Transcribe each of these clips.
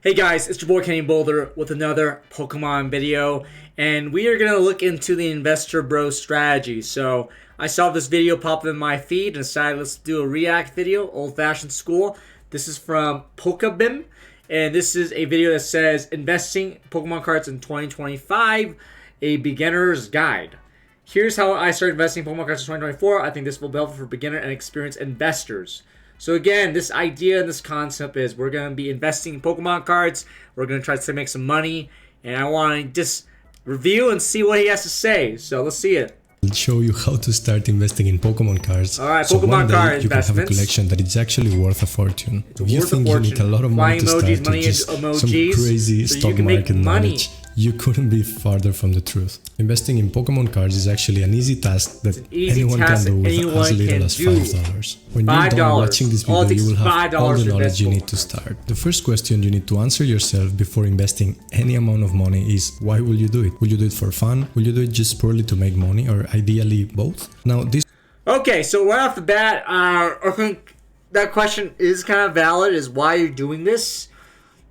Hey guys, it's your boy Kenny Boulder with another Pokemon video, and we are going to look into the Investor Bro strategy. So I saw this video pop up in my feed and decided let's do a react video, old-fashioned school. This is from Pokemon, and this is a video that says investing Pokemon cards in 2025, a beginner's guide. Here's how I started investing Pokemon cards in 2024. I think this will be helpful for beginner and experienced investors. So again, this idea and this concept is we're going to be investing in Pokemon cards. We're going to try to make some money. And I want to just review and see what he has to say. So let's see it. I'll show you how to start investing in Pokemon cards. Alright, so Pokemon one day card you can have a investments. collection that is actually worth a fortune. It's If you worth a think you fortune. need a lot of money Flying to start emojis, with money just emojis, some crazy so you stock can make market money. knowledge, you couldn't be farther from the truth. Investing in Pokemon cards is actually an easy task that anyone can do with as little as $5. When you're done watching this video, you will have all the knowledge you need to start. The first question you need to answer yourself before investing any amount of money is, why will you do it? Will you do it for fun? Will you do it just purely to make money, or ideally both? Now this Okay, so right off the bat, I think that question is kind of valid, is why you're doing this.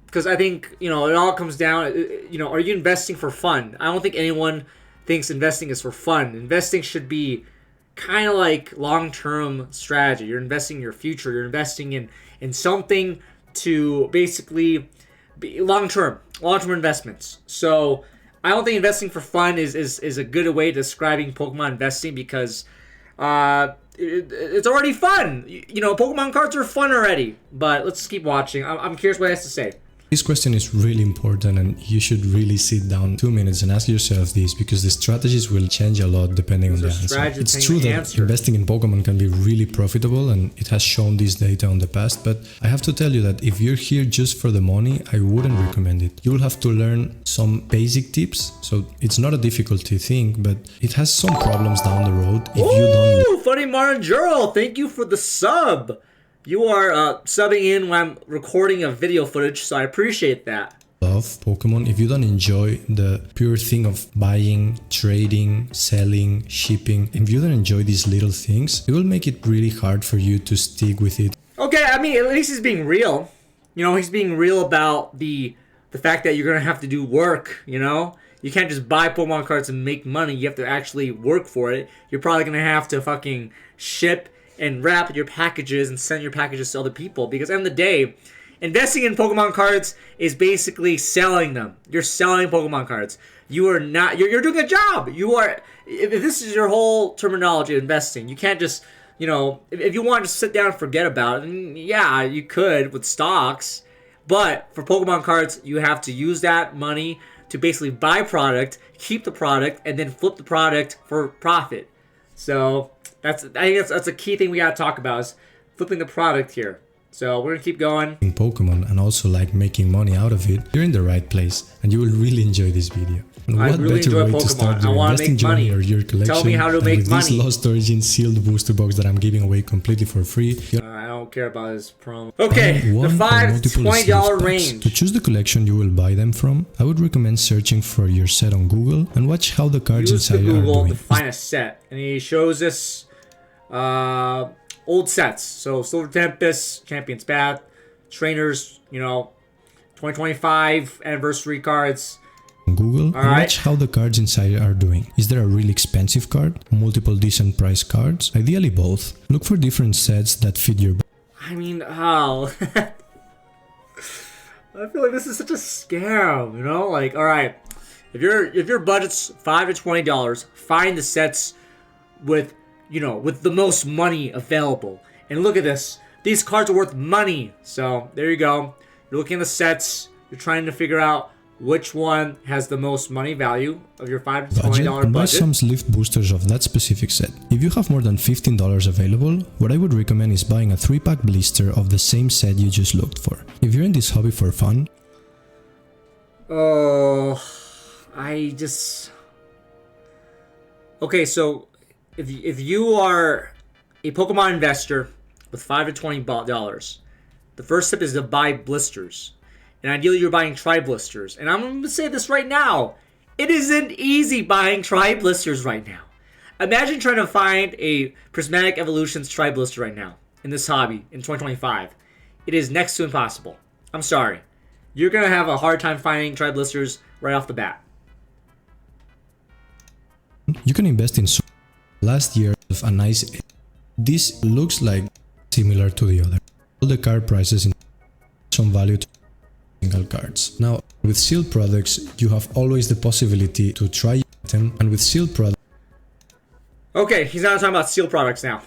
Because I think, it all comes down, are you investing for fun? I don't think anyone thinks investing is for fun. Investing should be kind of like long-term strategy. You're investing in your future. You're investing in something to basically be long-term investments. So I don't think investing for fun is a good way of describing Pokemon investing, because it's already fun. Pokemon cards are fun already. But let's keep watching. I'm curious what he has to say. This question is really important, and you should really sit down 2 minutes and ask yourself this, because the strategies will change a lot depending on the answer. It's true that investing in Pokemon can be really profitable, and it has shown this data on the past, but I have to tell you that if you're here just for the money, I wouldn't recommend it. You will have to learn some basic tips, so it's not a difficulty thing, but it has some problems down the road if you don't... Funny Marangero, thank you for the sub. You are subbing in when I'm recording a video footage, so I appreciate that. Love Pokemon, if you don't enjoy the pure thing of buying, trading, selling, shipping, if you don't enjoy these little things, it will make it really hard for you to stick with it. Okay, I mean, at least he's being real. He's being real about the fact that you're going to have to do work, You can't just buy Pokemon cards and make money. You have to actually work for it. You're probably going to have to fucking ship and wrap your packages and send your packages to other people, because at the end of the day, investing in Pokemon cards is basically selling them. You're selling Pokemon cards. You are not, you're doing a job. You are, if this is your whole terminology of investing, you can't just, if you want to sit down and forget about it, then yeah, you could with stocks, but for Pokemon cards, you have to use that money to basically buy product, keep the product, and then flip the product for profit. So I think that's a key thing we gotta talk about, is flipping the product here. So we're gonna keep going. In Pokemon, and also like making money out of it, you're in the right place, and you will really enjoy this video. And I what really better enjoy way Pokemon. to start I your wanna investing make journey money. or your collection? Tell me how to and make with money. this Lost Origin sealed booster box that I'm giving away completely for free. I don't care about his promo. Okay, the $5 $5 to $20 range. To choose the collection you will buy them from, I would recommend searching for your set on Google and watch how the cards Use the inside are Google doing. to find a set, and he shows us old sets. So Silver Tempest, Champion's Path, Trainers, 2025 anniversary cards. On Google and watch how the cards inside are doing. Is there a really expensive card? Multiple decent price cards? Ideally both. Look for different sets that fit your... I mean, how? I feel like this is such a scam, Like, alright, if your budget's $5 to $20, find the sets with the most money available. And look at this. These cards are worth money. So, there you go. You're looking at the sets. You're trying to figure out which one has the most money value of your $5 to $20 budget. Buy some lift boosters of that specific set. If you have more than $15 available, what I would recommend is buying a 3-pack blister of the same set you just looked for. If you're in this hobby for fun... Okay, so if you are a Pokemon investor with $5 to $20, the first step is to buy blisters. And ideally you're buying tri-blisters. And I'm going to say this right now. It isn't easy buying tri-blisters right now. Imagine trying to find a Prismatic Evolutions tri-blister right now in this hobby in 2025. It is next to impossible. I'm sorry. you're going to have a hard time finding tribe listers right off the bat. You can invest in last year of a nice. This looks like similar to the other. All the card prices in some value to single cards. Now, with sealed products, you have always the possibility to try them, and with sealed products. Okay, he's not talking about sealed products now.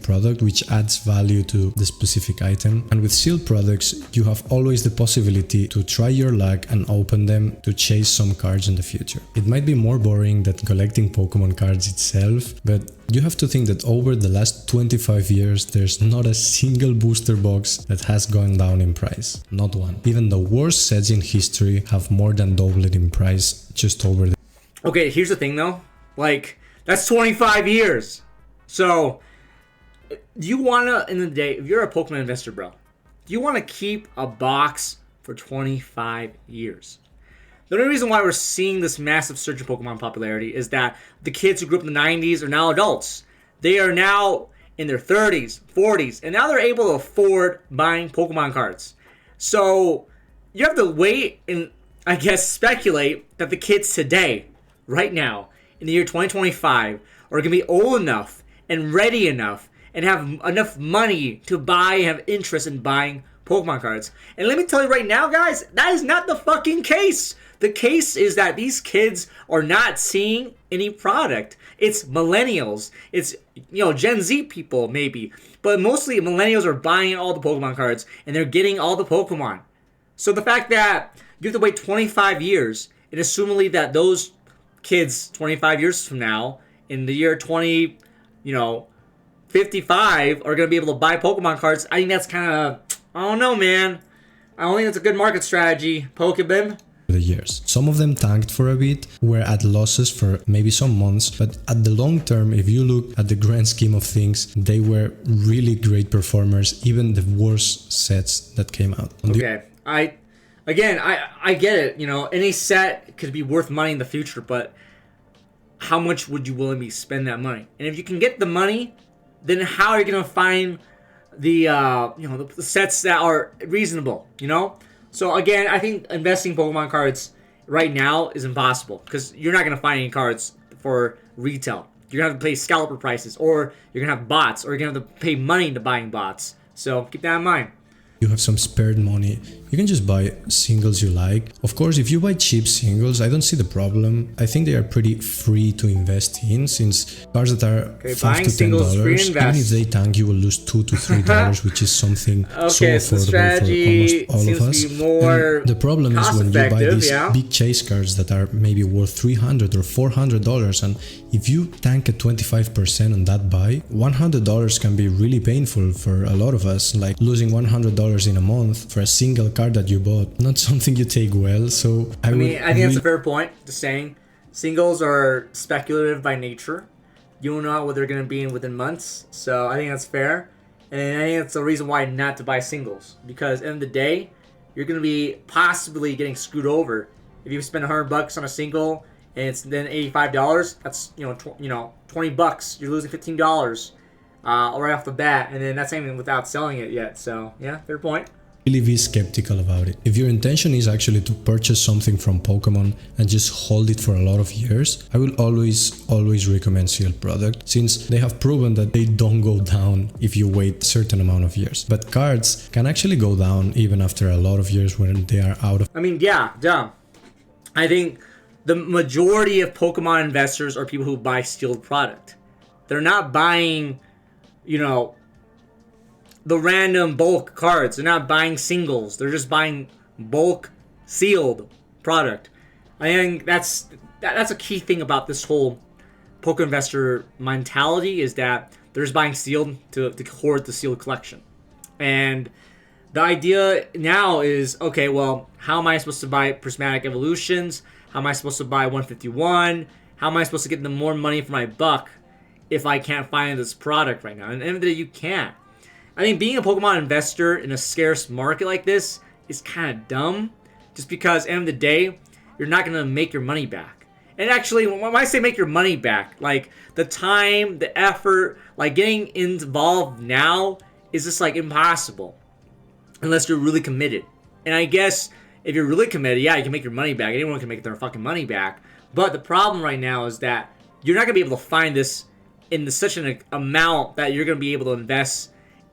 Product which adds value to the specific item, and with sealed products you have always the possibility to try your luck and open them to chase some cards in the future. It might be more boring than collecting Pokemon cards itself, but you have to think that over the last 25 years there's not a single booster box that has gone down in price. Not one. Even the worst sets in history have more than doubled in price just over the... Okay, here's the thing though, like, that's 25 years. So do you want to, in the day, if you're a Pokemon investor, bro, do you want to keep a box for 25 years? The only reason why we're seeing this massive surge in Pokemon popularity is that the kids who grew up in the 90s are now adults. They are now in their 30s, 40s, and now they're able to afford buying Pokemon cards. So you have to wait and, I guess, speculate that the kids today, right now, in the year 2025, are going to be old enough and ready enough and have enough money to buy and have interest in buying Pokemon cards. And let me tell you right now, guys, that is not the fucking case. The case is that these kids are not seeing any product. It's millennials. It's, Gen Z people maybe. But mostly millennials are buying all the Pokemon cards and they're getting all the Pokemon. So the fact that you have to wait 25 years and assumingly that those kids 25 years from now, in the year 55 are going to be able to buy Pokemon cards. I think that's kind of, I don't know, man. I don't think that's a good market strategy, Pokebim. The years. Some of them tanked for a bit, were at losses for maybe some months, but at the long term, if you look at the grand scheme of things, they were really great performers, even the worst sets that came out. Okay, I get it, any set could be worth money in the future, but how much would you willingly spend that money? And if you can get the money, then how are you going to find the the sets that are reasonable, So again, I think investing Pokemon cards right now is impossible because you're not going to find any cards for retail. You're going to have to pay scalper prices, or you're going to have bots, or you're going to have to pay money into buying bots. So keep that in mind. You have some spared money, you can just buy singles you like. Of course, if you buy cheap singles, I don't see the problem. I think they are pretty free to invest in, since cards that are $5 to $10, even if they tank, you will lose $2 to $3, which is something so affordable for almost all of us. And the problem is when you buy these big chase cards that are maybe worth $300 or $400, and if you tank at 25% on that buy, $100 can be really painful for a lot of us, like losing $100 in a month for a single card that you bought. Not something you take well. So I think that's a fair point. Just saying, singles are speculative by nature. You don't know what they're going to be in within months. So I think that's fair, and I think that's the reason why not to buy singles, because at the end of the day, you're going to be possibly getting screwed over if you spend $100 on a single and it's then $85. That's $20. You're losing $15. Right off the bat, and then that's even without selling it yet. So yeah, fair point. Really be skeptical about it. If your intention is actually to purchase something from Pokemon and just hold it for a lot of years, I will always recommend sealed product, since they have proven that they don't go down if you wait a certain amount of years. But cards can actually go down even after a lot of years when they are out of... I think the majority of Pokemon investors are people who buy sealed product. They're not buying the random bulk cards. They're not buying singles. They're just buying bulk sealed product. I think that's a key thing about this whole poker investor mentality, is that they're just buying sealed to hoard the sealed collection. And the idea now is, okay, well, how am I supposed to buy prismatic evolutions? How am I supposed to buy 151? How am I supposed to get the more money for my buck if I can't find this product right now? And at the end of the day, you can't. I think being a Pokemon investor in a scarce market like this is kind of dumb, just because at the end of the day, you're not going to make your money back. And actually, when I say make your money back, like the time, the effort, like getting involved now is just like impossible unless you're really committed. And I guess if you're really committed, yeah, you can make your money back. Anyone can make their fucking money back. But the problem right now is that you're not going to be able to find this in such an amount that you're going to be able to invest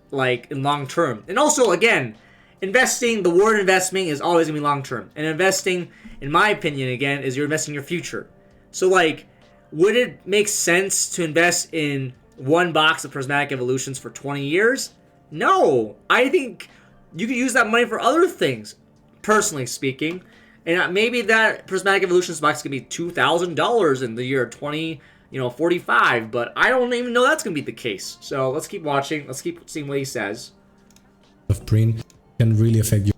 like in long term. And also, again, investing, the word investment is always going to be long term. And investing, in my opinion, again, is you're investing your future. So, like, would it make sense to invest in one box of prismatic evolutions for 20 years? No. I think you could use that money for other things, personally speaking. And maybe that prismatic evolutions box could be $2,000 in the year 2045, but I don't even know that's going to be the case. So let's keep watching. Let's keep seeing what he says. Of print can really affect you.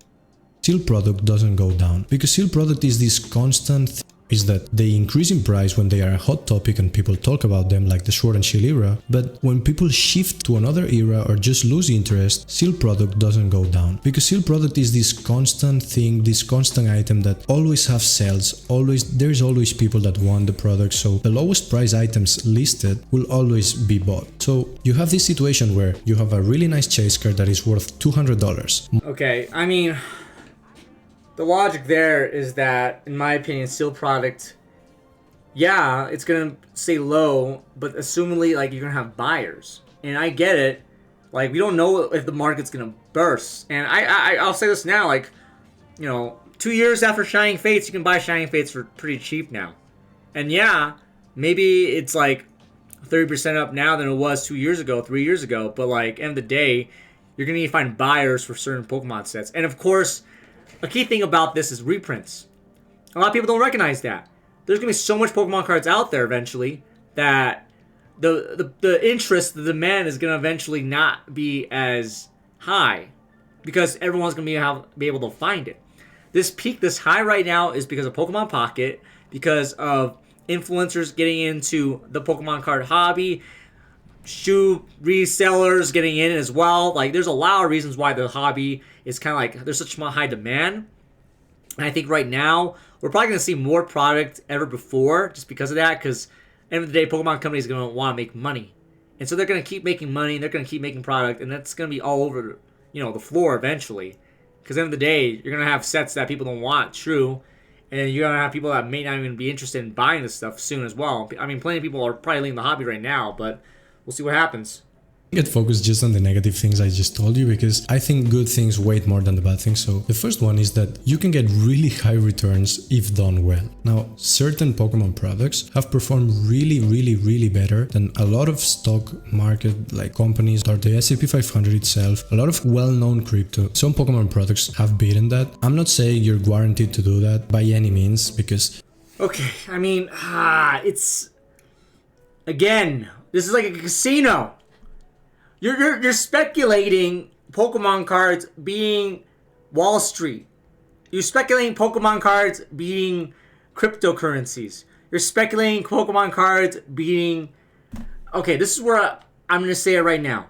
Seal product doesn't go down because seal product is this constant is that they increase in price when they are a hot topic and people talk about them, like the Sword and Shield era, but when people shift to another era or just lose interest, seal product doesn't go down because seal product is this constant thing, this constant item that always have sales, there's always people that want the product, so the lowest price items listed will always be bought. So you have this situation where you have a really nice chase card that is worth $200. Okay, I mean, the logic there is that, in my opinion, seal product, yeah, it's gonna stay low, but assumingly, like, you're gonna have buyers, and I get it. Like, we don't know if the market's gonna burst, and I'll say this now, like, you know, 2 years after Shining Fates, you can buy Shining Fates for pretty cheap now, and yeah, maybe it's like 30% up now than it was 2 years ago, 3 years ago, but like, end of the day, you're gonna need to find buyers for certain Pokemon sets, and of course, a key thing about this is reprints. A lot of people don't recognize that. There's going to be so much Pokemon cards out there eventually that the interest, the demand is going to eventually not be as high because everyone's going to be able to find it. This peak, this high right now is because of Pokemon Pocket, because of influencers getting into the Pokemon card hobby, shoe resellers getting in as well. Like, there's a lot of reasons why the hobby is kind of like, there's such high demand. And I think right now, we're probably going to see more product ever before just because of that. Because at the end of the day, Pokemon companies are going to want to make money. And so they're going to keep making money, and they're going to keep making product. And that's going to be all over, you know, the floor eventually. Because at the end of the day, you're going to have sets that people don't want, true. And you're going to have people that may not even be interested in buying this stuff soon as well. I mean, plenty of people are probably leaving the hobby right now, but we'll see what happens. Get focused just on the negative things I just told you because I think good things weigh more than the bad things. So the first one is that you can get really high returns if done well. Now, certain Pokemon products have performed really better than a lot of stock market like companies or the S&P 500 itself, a lot of well-known crypto. Some Pokemon products have beaten that. I'm not saying you're guaranteed to do that by any means because... Okay, I mean, it's... Again, this is like a casino. You're speculating Pokemon cards being Wall Street. You're speculating Pokemon cards being cryptocurrencies. You're speculating Pokemon cards being... Okay, this is where I'm going to say it right now.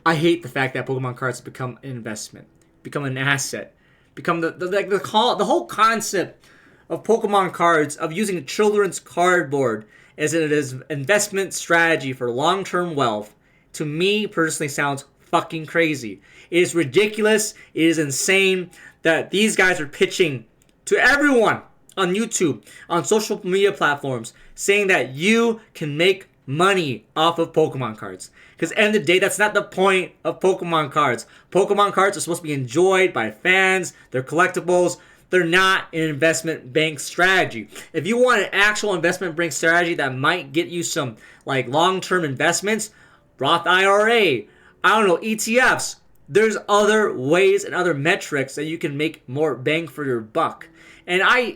I hate the fact that Pokemon cards have become an investment, become an asset, become the whole concept of Pokemon cards, of using a children's cardboard as it is investment strategy for long-term wealth. To me, personally, sounds fucking crazy. It is ridiculous. It is insane that these guys are pitching to everyone on YouTube, on social media platforms, saying that you can make money off of Pokemon cards. Because at the end of the day, that's not the point of Pokemon cards. Pokemon cards are supposed to be enjoyed by fans. They're collectibles. They're not an investment bank strategy. If you want an actual investment bank strategy that might get you some like long-term investments, Roth IRA, I don't know, ETFs. There's other ways and other metrics that you can make more bang for your buck. And I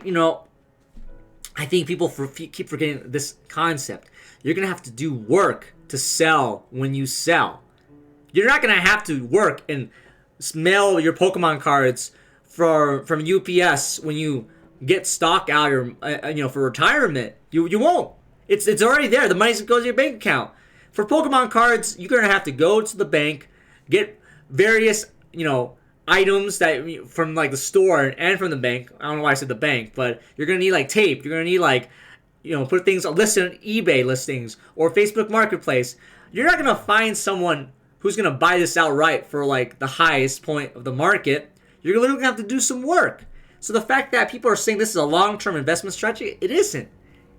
think people keep forgetting this concept. You're going to have to do work to sell when you sell. You're not going to have to work and mail your Pokemon cards from UPS when you get stock out for retirement. You won't. It's already there. The money goes to your bank account. For Pokemon cards, you're going to have to go to the bank, get various, items that from like the store and from the bank. I don't know why I said the bank, but you're going to need like tape. You're going to need like, put things listed on eBay listings or Facebook Marketplace. You're not going to find someone who's going to buy this outright for like the highest point of the market. You're literally going to have to do some work. So the fact that people are saying this is a long-term investment strategy, it isn't.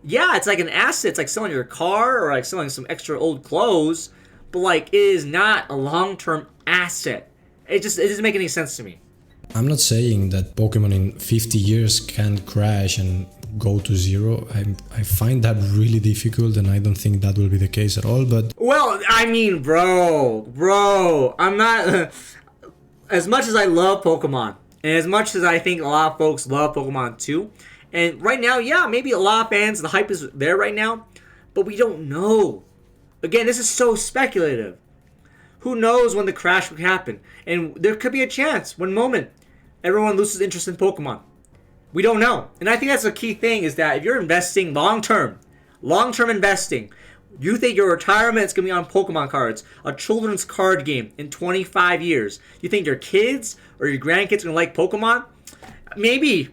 Yeah, it's like an asset. It's like selling your car or like selling some extra old clothes, but like it is not a long-term asset. It doesn't make any sense to me. I'm not saying that Pokemon in 50 years can crash and go to zero. I find that really difficult, and I don't think that will be the case at all. But well, I mean, bro, I'm not as much as I love Pokemon, and as much as I think a lot of folks love Pokemon too. And right now, yeah, maybe a lot of fans, the hype is there right now, but we don't know. Again, this is so speculative. Who knows when the crash would happen? And there could be a chance, one moment, everyone loses interest in Pokemon. We don't know. And I think that's a key thing, is that if you're investing long-term investing, you think your retirement is going to be on Pokemon cards, a children's card game in 25 years. You think your kids or your grandkids are going to like Pokemon? Maybe.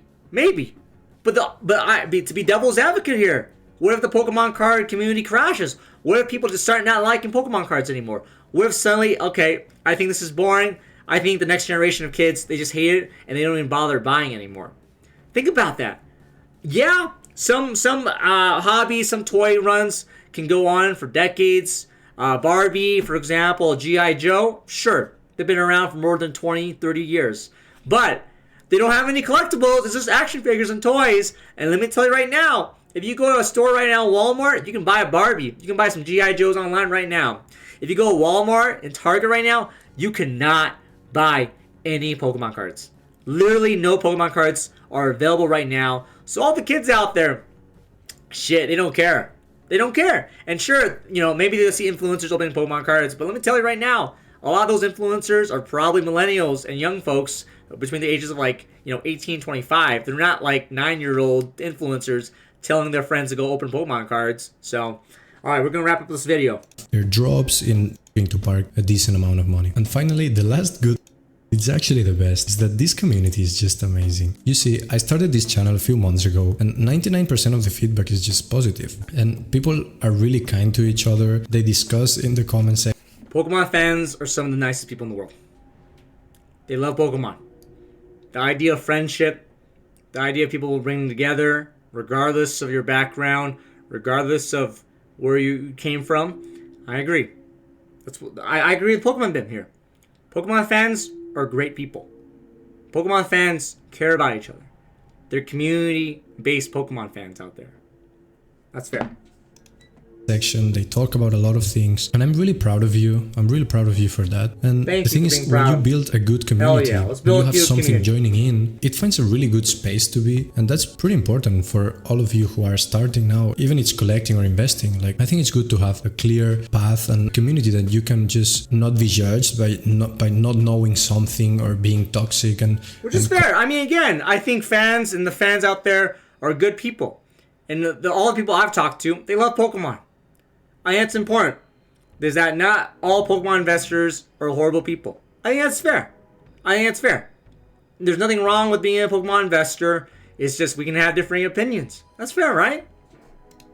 But to be devil's advocate here, what if the Pokemon card community crashes? What if people just start not liking Pokemon cards anymore? What if suddenly, okay, I think this is boring. I think the next generation of kids, they just hate it and they don't even bother buying anymore. Think about that. Yeah, some hobbies, some toy runs can go on for decades. Barbie, for example, G.I. Joe, sure, they've been around for more than 20, 30 years. But they don't have any collectibles. It's just action figures and toys. And let me tell you right now, if you go to a store right now, Walmart, you can buy a Barbie. You can buy some G.I. Joes online right now. If you go to Walmart and Target right now, you cannot buy any Pokemon cards. Literally no Pokemon cards are available right now. So all the kids out there, shit, they don't care. They don't care. And sure, maybe they'll see influencers opening Pokemon cards, but let me tell you right now, a lot of those influencers are probably millennials and young folks between the ages of 18, 25. They're not like 9-year-old influencers telling their friends to go open Pokemon cards. So, alright, we're going to wrap up this video. There drops in going to park a decent amount of money. And finally, the last good, it's actually the best, is that this community is just amazing. You see, I started this channel a few months ago, and 99% of the feedback is just positive. And people are really kind to each other. They discuss in the comment section. Pokemon fans are some of the nicest people in the world. They love Pokemon. The idea of friendship, the idea of people bringing together, regardless of your background, regardless of where you came from, I agree. I agree with Pokemon Ben here. Pokemon fans are great people. Pokemon fans care about each other. They're community-based Pokemon fans out there. That's fair. Section, they talk about a lot of things, and I'm really proud of you. I'm really proud of you for that. And the thing is, when you build a good community, when you have something joining in, it finds a really good space to be, and that's pretty important for all of you who are starting now, even it's collecting or investing. I think it's good to have a clear path and community that you can just not be judged by not knowing something or being toxic, and which is fair. I mean, again, I think fans and the fans out there are good people, and all the people I've talked to, they love Pokemon. I think it's important. Is that not all Pokemon investors are horrible people. I think that's fair. There's nothing wrong with being a Pokemon investor. It's just we can have differing opinions. That's fair, right?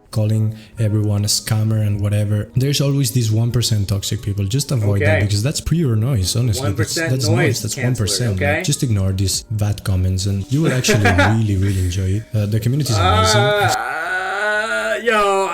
Calling everyone a scammer and whatever. There's always these 1% toxic people. Just avoid that, because that's pure noise, honestly. 1% that's noise. That's 1%. Okay? Just ignore these bad comments and you will actually really enjoy it. The community is amazing.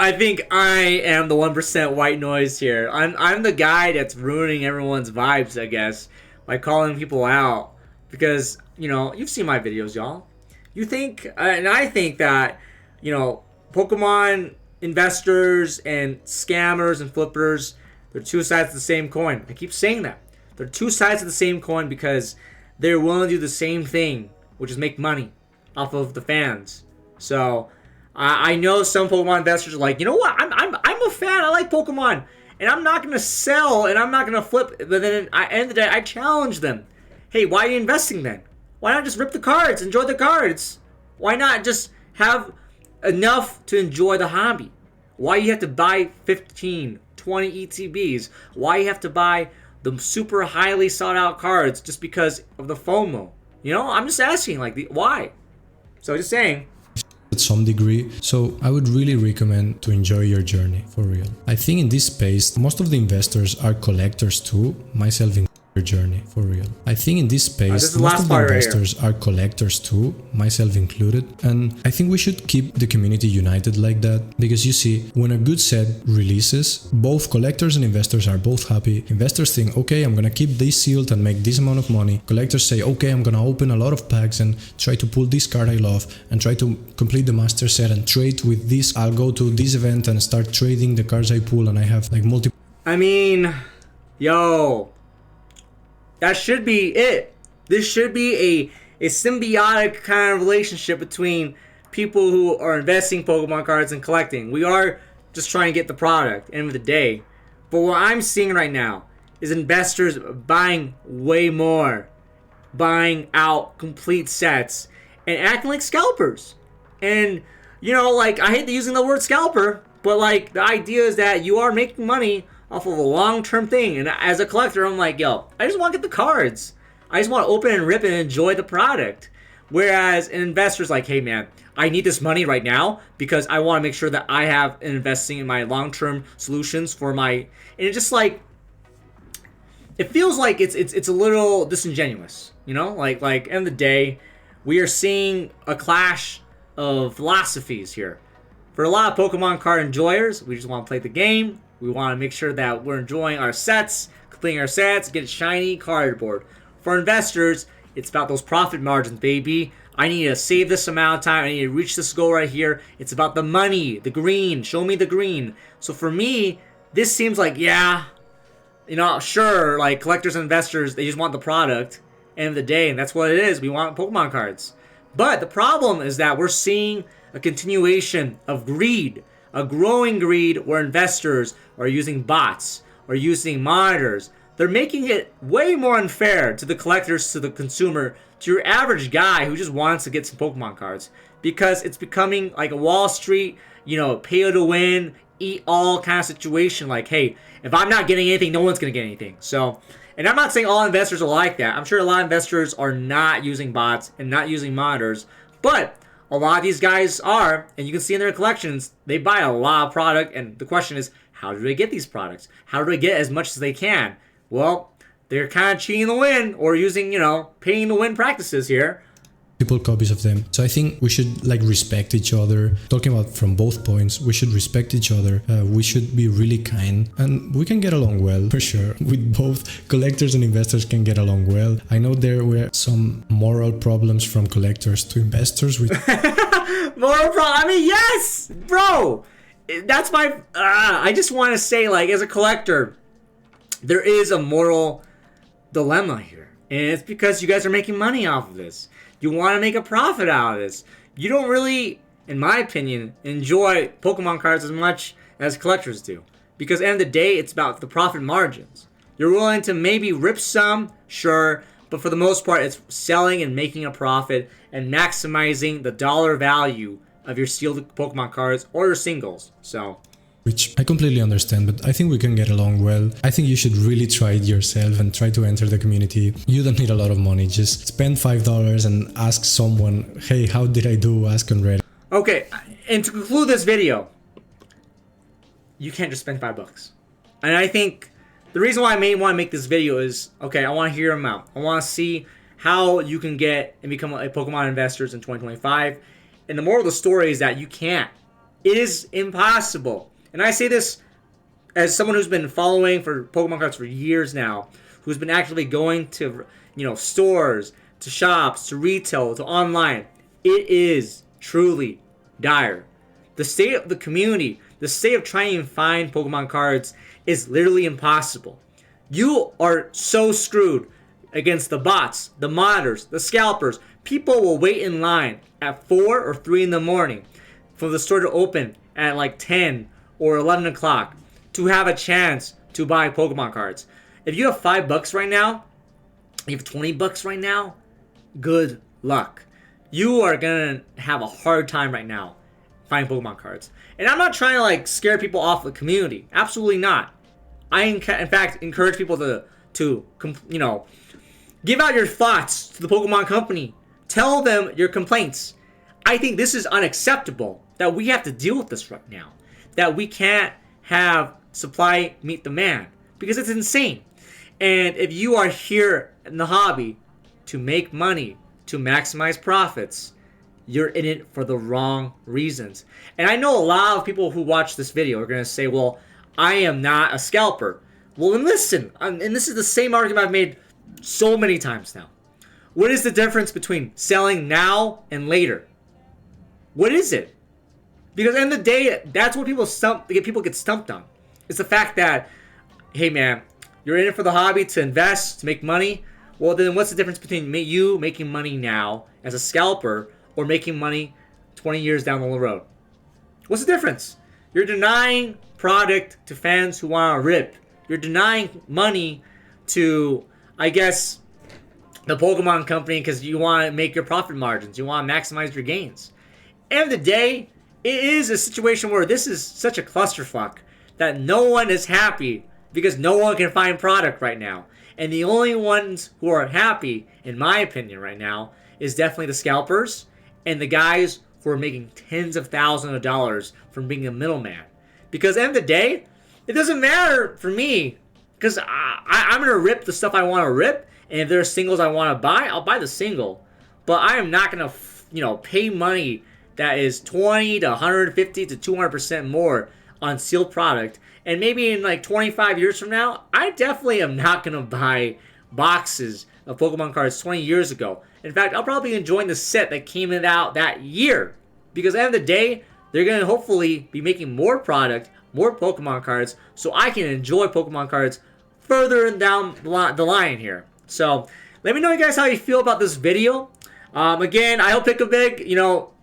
I think I am the 1% white noise here. I'm the guy that's ruining everyone's vibes, I guess, by calling people out. Because, you've seen my videos, y'all. You think, and I think that, Pokemon investors and scammers and flippers, they're two sides of the same coin. I keep saying that. They're two sides of the same coin because they're willing to do the same thing, which is make money off of the fans. So I know some Pokemon investors are like, you know what? I'm a fan. I like Pokemon, and I'm not gonna sell and I'm not gonna flip. But then at the end of the day, I challenge them. Hey, why are you investing then? Why not just rip the cards, enjoy the cards? Why not just have enough to enjoy the hobby? Why you have to buy 15, 20 ETBs? Why you have to buy the super highly sought out cards just because of the FOMO? I'm just asking, why? So just saying. To some degree, so I would really recommend to enjoy your journey, for real. I think in this space, most of the investors are collectors too, myself included. journey for real. I think in this space, most of the investors are collectors too, myself included, and I think we should keep the community united like that, because you see, when a good set releases, both collectors and investors are both happy. Investors think, okay, I'm gonna keep this sealed and make this amount of money. Collectors say, okay, I'm gonna open a lot of packs and try to pull this card I love and try to complete the master set and trade with this. I'll go to this event and start trading the cards I pull, and I have like multiple. I mean, yo, that should be it. This should be a symbiotic kind of relationship between people who are investing Pokemon cards and collecting. We are just trying to get the product, end of the day. But what I'm seeing right now is investors buying way more, buying out complete sets, and acting like scalpers. And, you know, like, I hate using the word scalper, but, like, the idea is that you are making money off of a long-term thing. And as a collector, I'm like, yo, I just want to get the cards. I just want to open and rip and enjoy the product. Whereas an investor's like, hey, man, I need this money right now because I want to make sure that I have investing in my long-term solutions for my... And it's just like... It feels like it's a little disingenuous, you know? Like end of the day, we are seeing a clash of philosophies here. For a lot of Pokemon card enjoyers, we just want to play the game. We want to make sure that we're enjoying our sets, completing our sets, get a shiny cardboard. For investors, it's about those profit margins, baby. I need to save this amount of time. I need to reach this goal right here. It's about the money, the green. Show me the green. So for me, this seems like, yeah, you know, sure, like collectors and investors, they just want the product. End of the day, and that's what it is. We want Pokemon cards. But the problem is that we're seeing a continuation of greed, a growing greed where investors are using bots or using monitors. They're making it way more unfair to the collectors, to the consumer, to your average guy who just wants to get some Pokemon cards, because it's becoming like a Wall Street, you know, pay to win, eat all kind of situation. Like, hey, if I'm not getting anything, no one's going to get anything. So, and I'm not saying all investors are like that. I'm sure a lot of investors are not using bots and not using monitors, but a lot of these guys are, and you can see in their collections, they buy a lot of product, and the question is, how do they get these products? How do they get as much as they can? Well, they're kind of cheating to win, or using, you know, paying to win practices here. Multiple copies of them. So I think we should like respect each other. Talking about from both points, we should respect each other. We should be really kind, and we can get along well for sure. With both collectors and investors can get along well. I know there were some moral problems from collectors to investors. Moral problem? I mean, yes, bro. That's my. I just want to say, like, as a collector, there is a moral dilemma here, and it's because you guys are making money off of this. You want to make a profit out of this. You don't really, in my opinion, enjoy Pokemon cards as much as collectors do. Because at the end of the day, it's about the profit margins. You're willing to maybe rip some, sure, but for the most part, it's selling and making a profit and maximizing the dollar value of your sealed Pokemon cards or your singles. So, which I completely understand, but I think we can get along well. I think you should really try it yourself and try to enter the community. You don't need a lot of money. Just spend $5 and ask someone, hey, how did I do? Ask on Reddit. Okay, and to conclude this video, you can't just spend $5. And I think the reason why I may want to make this video is, okay, I want to hear them out. I want to see how you can get and become a Pokemon investors in 2025. And the moral of the story is that you can't. It is impossible. And I say this as someone who's been following for Pokemon cards for years now, who's been actively going to, you know, stores, to shops, to retail, to online. It is truly dire. The state of the community, the state of trying to find Pokemon cards is literally impossible. You are so screwed against the bots, the monitors, the scalpers. People will wait in line at 4 or 3 in the morning for the store to open at like 10 or 11 o'clock to have a chance to buy Pokemon cards. If you have $5 right now, you have $20 right now, good luck. You are gonna have a hard time right now finding Pokemon cards. And I'm not trying to like scare people off the community. Absolutely not. I in fact encourage people to you know, give out your thoughts to the Pokemon company. Tell them your complaints. I think this is unacceptable that we have to deal with this right now. That we can't have supply meet demand, because it's insane. And if you are here in the hobby to make money, to maximize profits, you're in it for the wrong reasons. And I know a lot of people who watch this video are going to say, well, I am not a scalper. Well, then listen, and this is the same argument I've made so many times now. What is the difference between selling now and later? What is it? Because at the end of the day, that's what people get stumped on. It's the fact that, hey man, you're in it for the hobby to invest, to make money. Well, then what's the difference between you making money now as a scalper or making money 20 years down the road? What's the difference? You're denying product to fans who want to rip. You're denying money to, I guess, the Pokemon company because you want to make your profit margins. You want to maximize your gains. End of the day, it is a situation where this is such a clusterfuck that no one is happy because no one can find product right now. And the only ones who are happy, in my opinion right now, is definitely the scalpers and the guys who are making tens of thousands of dollars from being a middleman. Because at the end of the day, it doesn't matter for me because I'm going to rip the stuff I want to rip. And if there are singles I want to buy, I'll buy the single. But I am not going to, pay money that is 20 to 150 to 200% more on sealed product. And maybe in like 25 years from now, I definitely am not going to buy boxes of Pokemon cards 20 years ago. In fact, I'll probably be enjoying the set that came out that year. Because at the end of the day, they're going to hopefully be making more product, more Pokemon cards, so I can enjoy Pokemon cards further down the line here. So, let me know, you guys, how you feel about this video. Again, I hope pick a big,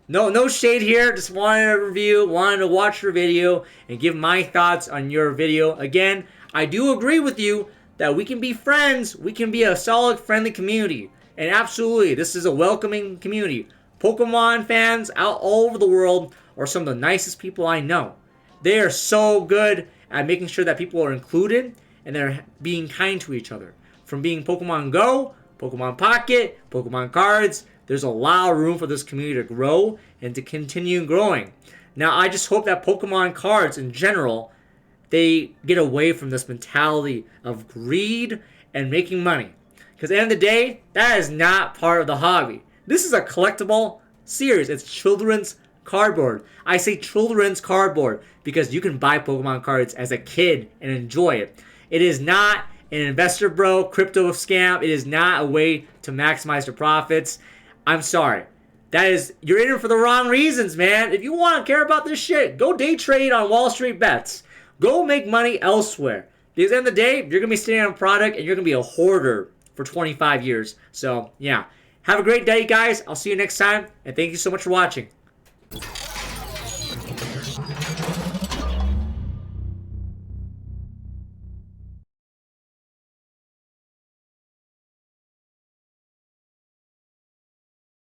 no shade here. Just wanted to review, wanted to watch your video and give my thoughts on your video. Again, I do agree with you that we can be friends. We can be a solid, friendly community. And absolutely, this is a welcoming community. Pokemon fans out all over the world are some of the nicest people I know. They are so good at making sure that people are included and they're being kind to each other. From being Pokemon Go, Pokemon Pocket, Pokemon Cards, there's a lot of room for this community to grow and to continue growing. Now, I just hope that Pokemon cards in general, they get away from this mentality of greed and making money. Because at the end of the day, that is not part of the hobby. This is a collectible series. It's children's cardboard. I say children's cardboard because you can buy Pokemon cards as a kid and enjoy it. It is not an investor bro crypto scam. It is not a way to maximize your profits. I'm sorry. You're in it for the wrong reasons, man. If you want to care about this shit, go day trade on Wall Street bets. Go make money elsewhere. Because at the end of the day, you're going to be staying on a product and you're going to be a hoarder for 25 years. So, yeah. Have a great day, guys. I'll see you next time. And thank you so much for watching.